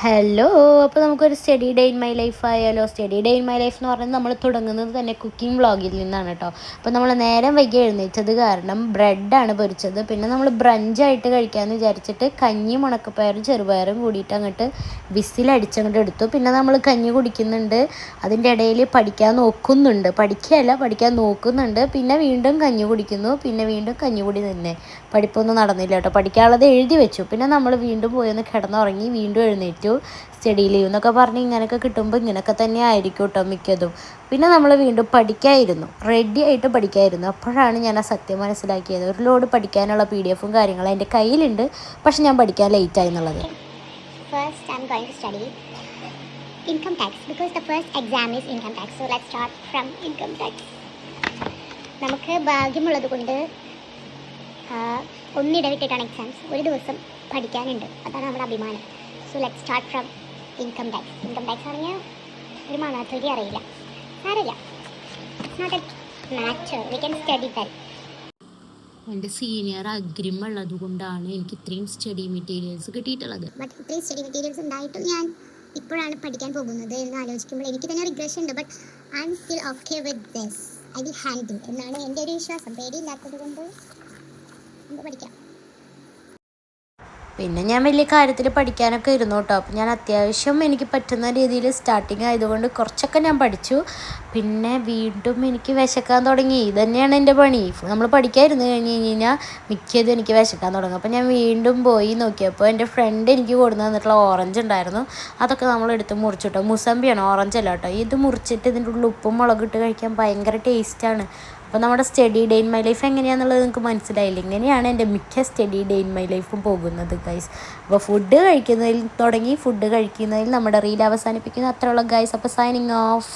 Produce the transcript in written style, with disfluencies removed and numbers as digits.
Hello. അപ്പോൾ നമുക്കൊരു study day in my life ആയാലോ. Study day in my life എന്ന് പറയുന്നത് നമ്മൾ തുടങ്ങുന്നത് തന്നെ കുക്കിംഗ് വ്ളോഗിൽ നിന്നാണ് കേട്ടോ. അപ്പോൾ നമ്മൾ നേരം വൈകി എഴുന്നേറ്റത് കാരണം ബ്രെഡാണ് പൊരിച്ചത്. പിന്നെ നമ്മൾ ബ്രഞ്ചായിട്ട് കഴിക്കാമെന്ന് വിചാരിച്ചിട്ട് കഞ്ഞി മുണക്കപ്പയറും ചെറുപയറും കൂടിയിട്ട് അങ്ങോട്ട് വിസിലടിച്ചങ്ങോട്ട് എടുത്തു. പിന്നെ നമ്മൾ കഞ്ഞി കുടിക്കുന്നുണ്ട്, അതിൻ്റെ ഇടയിൽ പഠിക്കാൻ നോക്കുന്നുണ്ട്, പഠിക്കാൻ നോക്കുന്നുണ്ട്. പിന്നെ വീണ്ടും കഞ്ഞി കുടിക്കുന്നു, പിന്നെ വീണ്ടും കഞ്ഞി കുടി തന്നെ. പഠിപ്പൊന്നും നടന്നില്ല കേട്ടോ. പഠിക്കാനുള്ളത് എഴുതി വെച്ചു. പിന്നെ നമ്മൾ വീണ്ടും പോയി ഒന്ന് കിടന്നുറങ്ങി, വീണ്ടും എഴുന്നേറ്റു. സ്റ്റഡി ലീവ് എന്നൊക്കെ പറഞ്ഞ് ഇങ്ങനെയൊക്കെ കിട്ടുമ്പോൾ ഇങ്ങനെയൊക്കെ തന്നെ ആയിരിക്കും കേട്ടോ മിക്കതും. പിന്നെ നമ്മൾ വീണ്ടും പഠിക്കായിരുന്നു, റെഡി ആയിട്ട് പഠിക്കായിരുന്നു. അപ്പോഴാണ് ഞാൻ ആ സത്യം മനസ്സിലാക്കിയത്. ഒരു ലോഡ് പഠിക്കാനുള്ള PDF കാര്യങ്ങളും എൻ്റെ കയ്യിലുണ്ട്, പക്ഷെ ഞാൻ പഠിക്കാൻ ലേറ്റായി എന്നുള്ളത്. First, I'm going to study income tax because the first exam is income tax. So let's start from income tax. നമുക്ക് ഭാഗ്യമുള്ളത് കൊണ്ട് ഒന്നിടവിട്ടിട്ടാണ് എക്സാംസ്. ഒരു ദിവസം പഠിക്കാനുണ്ട്, അതാണ് നമ്മുടെ അഭിമാനം. So let start from income tax. Income tax ആണെങ്കിൽ ഒരു മണാത്തൊലി അറിയില്ല, സാരമില്ല, it's not a matter, we can study that. എൻ്റെ സീനിയർ അഗ്രിം ഉള്ളത് കൊണ്ടാണ് എനിക്ക് ഇത്രയും സ്റ്റഡി മെറ്റീരിയൽസ് കിട്ടിയിട്ടുള്ളത്. ബട്ട് ഇത്രയും സ്റ്റഡി മെറ്റീരിയൽസ് ഉണ്ടായിട്ടും ഞാൻ ഇപ്പോഴാണ് പഠിക്കാൻ പോകുന്നത് എന്ന് ആലോചിക്കുമ്പോൾ എനിക്ക് തന്നെ റിഗ്രഷൻ ഉണ്ട്. But I am still okay with this, I will handle എന്നാണ് എൻ്റെ ഒരു വിശ്വാസം. പേടിയില്ലാത്തത് കൊണ്ട് നമുക്ക് പഠിക്കാം. പിന്നെ ഞാൻ വലിയ കാര്യത്തിൽ പഠിക്കാനൊക്കെ ഇരുന്നു കേട്ടോ. അപ്പോൾ ഞാൻ അത്യാവശ്യം എനിക്ക് പറ്റുന്ന രീതിയിൽ സ്റ്റാർട്ടിങ് ആയതുകൊണ്ട് കുറച്ചൊക്കെ ഞാൻ പഠിച്ചു. പിന്നെ വീണ്ടും എനിക്ക് വിശക്കാൻ തുടങ്ങി. ഇത് തന്നെയാണ് എൻ്റെ പണി. നമ്മൾ പഠിക്കാതിരുന്ന് കഴിഞ്ഞാൽ മിക്കതും എനിക്ക് വിശക്കാൻ തുടങ്ങും. അപ്പോൾ ഞാൻ വീണ്ടും പോയി നോക്കിയപ്പോൾ എൻ്റെ ഫ്രണ്ട് എനിക്ക് കൊടുന്ന് തന്നിട്ടുള്ള ഓറഞ്ച് ഉണ്ടായിരുന്നു. അതൊക്കെ നമ്മളെടുത്ത് മുറിച്ചിട്ടോ. മുസമ്പിയാണ്, ഓറഞ്ച് അല്ല കേട്ടോ. ഇത് മുറിച്ചിട്ട് ഇതിൻ്റെ ഉള്ളിൽ ഉപ്പും മുളകും ഇട്ട് കഴിക്കാൻ ഭയങ്കര ടേസ്റ്റാണ്. അപ്പോൾ നമ്മുടെ study day in my life എങ്ങനെയാണെന്നുള്ളത് നിങ്ങൾക്ക് മനസ്സിലായില്ല. ഇങ്ങനെയാണ് എൻ്റെ മിക്ക സ്റ്റഡി ഡേ ഇൻ മൈ ലൈഫും പോകുന്നത് ഗൈസ്. അപ്പോൾ ഫുഡ് കഴിക്കുന്നതിൽ തുടങ്ങി, ഫുഡ് കഴിക്കുന്നതിൽ നമ്മുടെ റീൽ അവസാനിപ്പിക്കുന്നു. അത്രയുള്ള ഗൈസ്. അപ്പോൾ സൈനിങ് ഓഫ്.